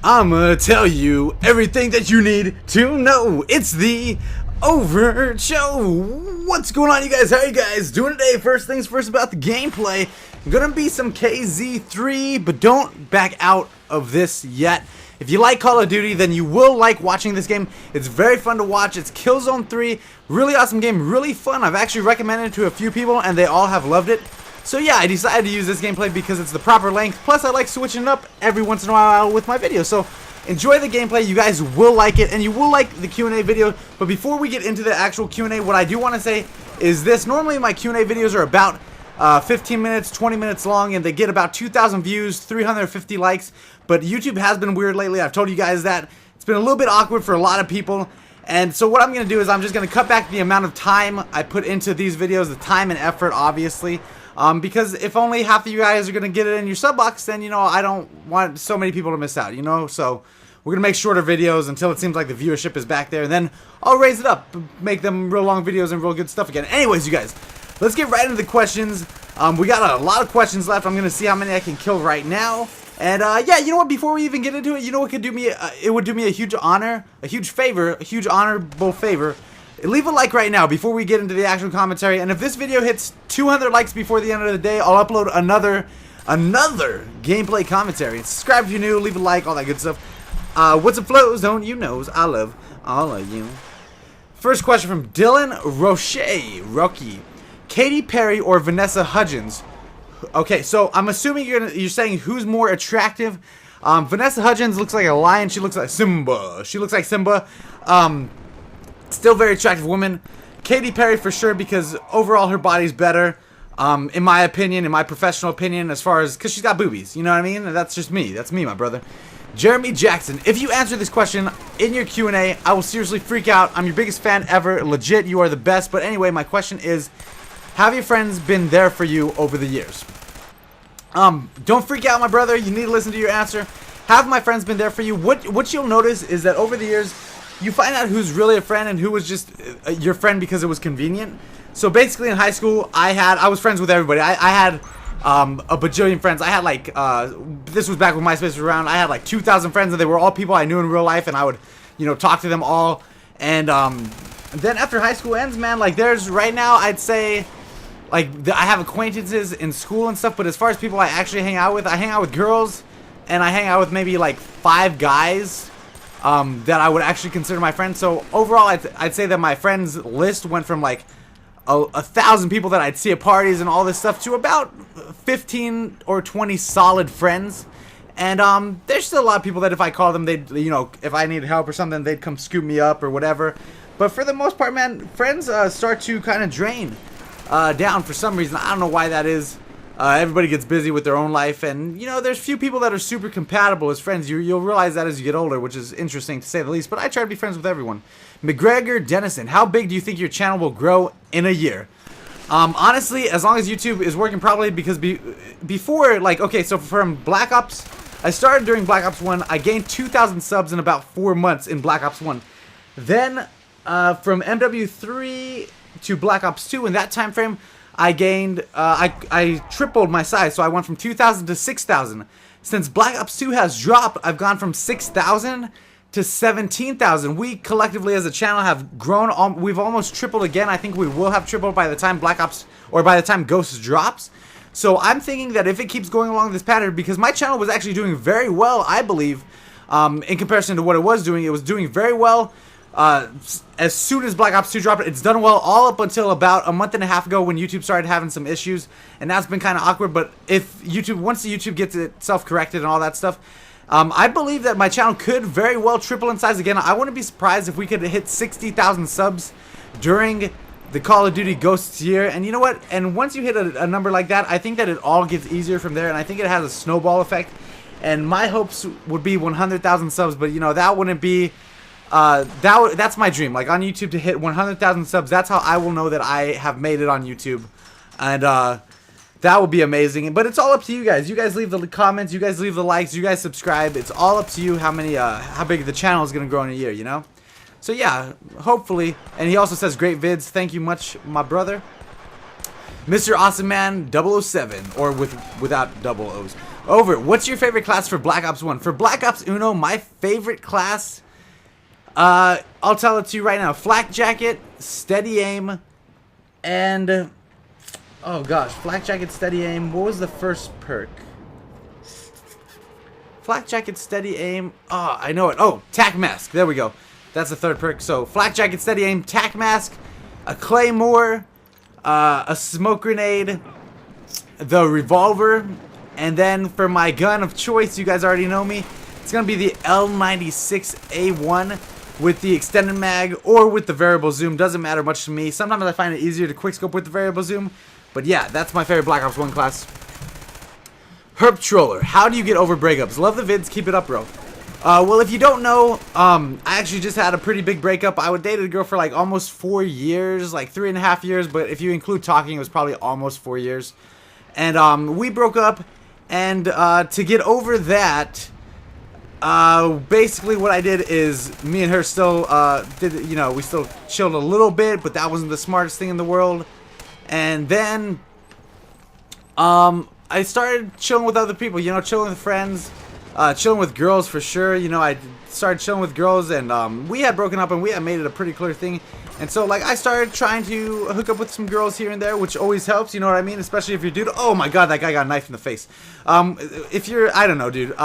I'ma tell you everything that you need to know. It's the Overt Show. What's going on, you guys? How are you guys doing today? First things first about the gameplay. Gonna be some KZ3, but don't back out of this yet. If you like Call of Duty, then you will like watching this game. It's very fun to watch. It's Killzone 3. Really awesome game. Really fun. I've actually recommended it to a few people, and they all have loved it. So yeah, I decided to use this gameplay because it's the proper length. Plus, I like switching it up every once in a while with my videos. So enjoy the gameplay. You guys will like it, and you will like the Q&A video. But before we get into the actual Q&A, what I do want to say is this. Normally, my Q&A videos are about 15 minutes, 20 minutes long, and they get about 2,000 views, 350 likes. But YouTube has been weird lately. I've told you guys that. It's been a little bit awkward for a lot of people. And so what I'm going to do is I'm just going to cut back the amount of time I put into these videos, the time and effort, obviously. Because if only half of you guys are going to get it in your sub box, then, you know, I don't want so many people to miss out, you know? So we're going to make shorter videos until it seems like the viewership is back there. And then I'll raise it up, make them real long videos and real good stuff again. Anyways, you guys, let's get right into the questions. We got a lot of questions left. I'm going to see how many I can kill right now. And, yeah, you know what, before we even get into it, you know what could do me, it would do me a huge honor, a huge favor, a huge honorable favor. Leave a like right now before we get into the actual commentary. And if this video hits 200 likes before the end of the day, I'll upload another gameplay commentary. And subscribe if you're new, leave a like, all that good stuff. What's up, flows? Don't you knows? I love all of you. First question from Dylan Rocky. Katy Perry or Vanessa Hudgens? Okay, so I'm assuming you're saying who's more attractive. Vanessa Hudgens looks like a lion. She looks like Simba. Still very attractive woman. Katy Perry for sure, because overall her body's better. In my opinion, in my professional opinion, as far as, because she's got boobies. You know what I mean? That's just me. That's me, my brother. Jeremy Jackson. If you answer this question in your Q&A, I will seriously freak out. I'm your biggest fan ever. Legit, you are the best. But anyway, my question is, have your friends been there for you over the years? Don't freak out, my brother. You need to listen to your answer. Have my friends been there for you? What you'll notice is that over the years, you find out who's really a friend and who was just your friend because it was convenient. So basically, in high school, I was friends with everybody. I had a bajillion friends. I had like this was back when MySpace was around. I had like 2,000 friends, and they were all people I knew in real life, and I would, you know, talk to them all. And then after high school ends, man, like there's right now, I'd say, like I have acquaintances in school and stuff. But as far as people I actually hang out with, I hang out with girls, and I hang out with maybe like 5 guys. That I would actually consider my friends. So overall, I'd say that my friends list went from like 1,000 people that I'd see at parties and all this stuff to about 15 or 20 solid friends. And there's still a lot of people that if I call them, they'd, you know, if I need help or something, they'd come scoop me up or whatever. But for the most part, man, friends start to kind of drain down for some reason. I don't know why that is. Everybody gets busy with their own life, and, you know, there's few people that are super compatible as friends. You'll realize that as you get older, which is interesting to say the least, but I try to be friends with everyone. McGregor Dennison, how big do you think your channel will grow in a year? Honestly, as long as YouTube is working properly, because before, like, okay, so from Black Ops, I started during Black Ops 1, I gained 2,000 subs in about 4 months in Black Ops 1. Then, from MW3 to Black Ops 2, in that time frame, I gained, I tripled my size, so I went from 2,000 to 6,000. Since Black Ops 2 has dropped, I've gone from 6,000 to 17,000. We collectively as a channel have grown, we've almost tripled again. I think we will have tripled by the time Black Ops, or by the time Ghosts drops. So I'm thinking that if it keeps going along this pattern, because my channel was actually doing very well, I believe, in comparison to what it was doing very well. As soon as Black Ops 2 dropped, it's done well all up until about a month and a half ago when YouTube started having some issues, and that's been kind of awkward. But if once the YouTube gets itself corrected and all that stuff, I believe that my channel could very well triple in size again. I wouldn't be surprised if we could hit 60,000 subs during the Call of Duty Ghosts year. And you know what? And once you hit a number like that, I think that it all gets easier from there, and I think it has a snowball effect. And my hopes would be 100,000 subs, but you know, that wouldn't be... that's my dream, like on YouTube, to hit 100,000 subs. That's how I will know that I have made it on YouTube, and that would be amazing. But it's all up to you guys. You guys leave the comments, you guys leave the likes, you guys subscribe. It's all up to you how big the channel is gonna grow in a year, you know. So yeah, hopefully. And he also says great vids. Thank you much, my brother. Mr. Awesome Man 007, or without double O's. Over. What's your favorite class for Black Ops 1? For Black Ops Uno, my favorite class, I'll tell it to you right now. Flak Jacket, Steady Aim, and... oh gosh, Flak Jacket, Steady Aim. What was the first perk? Flak Jacket, Steady Aim. Oh, I know it. Oh, Tac Mask. There we go. That's the third perk. So, Flak Jacket, Steady Aim, Tac Mask, a Claymore, a Smoke Grenade, the Revolver, and then for my gun of choice, you guys already know me, it's going to be the L96A1 with the extended mag or with the variable zoom. Doesn't matter much to me. Sometimes I find it easier to quickscope with the variable zoom. But yeah, that's my favorite Black Ops 1 class. Herp Troller. How do you get over breakups? Love the vids. Keep it up, bro. Well, if you don't know, I actually just had a pretty big breakup. I dated a girl for like almost 4 years, like 3.5 years. But if you include talking, it was probably almost 4 years. And we broke up. And to get over that, basically what I did is me and her still we still chilled a little bit, but that wasn't the smartest thing in the world. And then I started chilling with other people, chilling with friends, chilling with girls for sure. I started chilling with girls, and we had broken up, and we had made it a pretty clear thing. And so, like, I started trying to hook up with some girls here and there, which always helps, you know what I mean? Especially if you're a dude. Oh my god, that guy got a knife in the face. If you're, I don't know, dude.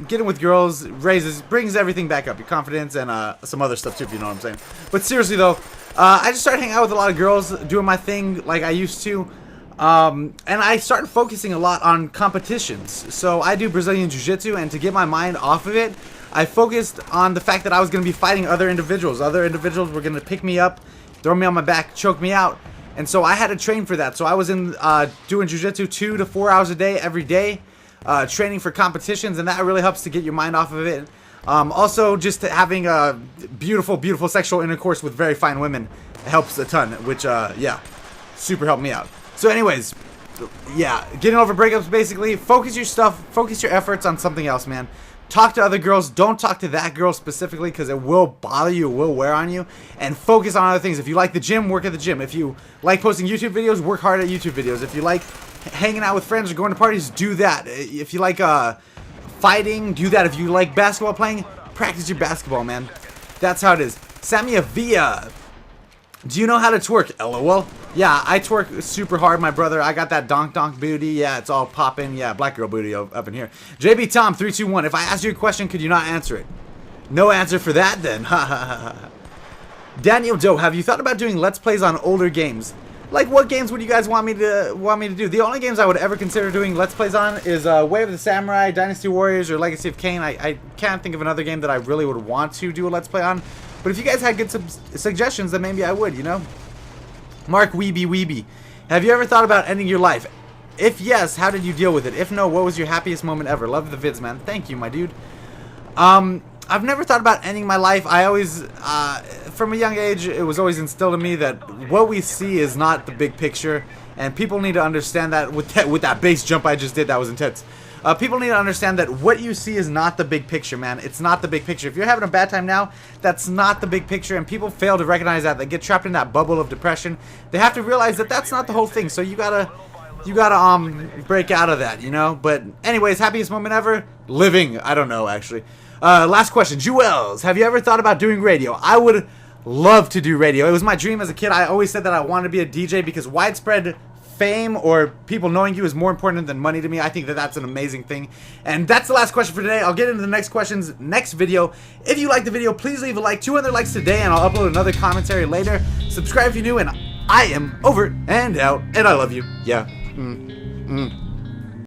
Getting with girls brings everything back up. Your confidence and some other stuff too, if you know what I'm saying. But seriously, though, I just started hanging out with a lot of girls, doing my thing like I used to. And I started focusing a lot on competitions. So I do Brazilian Jiu-Jitsu, and to get my mind off of it, I focused on the fact that I was going to be fighting other individuals. Other individuals were going to pick me up, throw me on my back, choke me out. And so I had to train for that. So I was in doing Jiu-Jitsu 2 to 4 hours a day, every day, training for competitions, and that really helps to get your mind off of it. Also, just having a beautiful, beautiful sexual intercourse with very fine women helps a ton, which, yeah, super helped me out. So anyways, yeah, getting over breakups, basically, focus your efforts on something else, man. Talk to other girls. Don't talk to that girl specifically, because it will bother you, it will wear on you. And focus on other things. If you like the gym, work at the gym. If you like posting YouTube videos, work hard at YouTube videos. If you like hanging out with friends or going to parties, do that. If you like fighting, do that. If you like basketball playing, practice your basketball, man. That's how it is. Samia Via. Do you know how to twerk? LOL. Yeah, I twerk super hard, my brother. I got that donk booty. Yeah, it's all popping. Yeah, black girl booty up in here. JB Tom 321. If I asked you a question, could you not answer it? No answer for that then. Daniel Doe, have you thought about doing Let's Plays on older games? Like, what games would you guys want me to do? The only games I would ever consider doing Let's Plays on is Way of the Samurai, Dynasty Warriors, or Legacy of Kain. I can't think of another game that I really would want to do a Let's Play on. But if you guys had good suggestions, then maybe I would, Mark Weeby. Have you ever thought about ending your life? If yes, how did you deal with it? If no, what was your happiest moment ever? Love the vids, man. Thank you, my dude. I've never thought about ending my life. I always, from a young age, it was always instilled in me that what we see is not the big picture. And people need to understand that with that base jump I just did, that was intense. People need to understand that what you see is not the big picture, man. It's not the big picture. If you're having a bad time now, that's not the big picture, and people fail to recognize that. They get trapped in that bubble of depression. They have to realize that that's not the whole thing. So you gotta break out of that, But anyways, happiest moment ever? Living. I don't know, actually. Last question. Jewels, have you ever thought about doing radio? I would love to do radio. It was my dream as a kid. I always said that I wanted to be a DJ because widespread fame or people knowing you is more important than money to me. I think that that's an amazing thing. And that's the last question for today. I'll get into the next questions next video. If you like the video, please leave a like. 200 likes today, and I'll upload another commentary later. Subscribe if you're new, and I am over and out, and I love you. Yeah.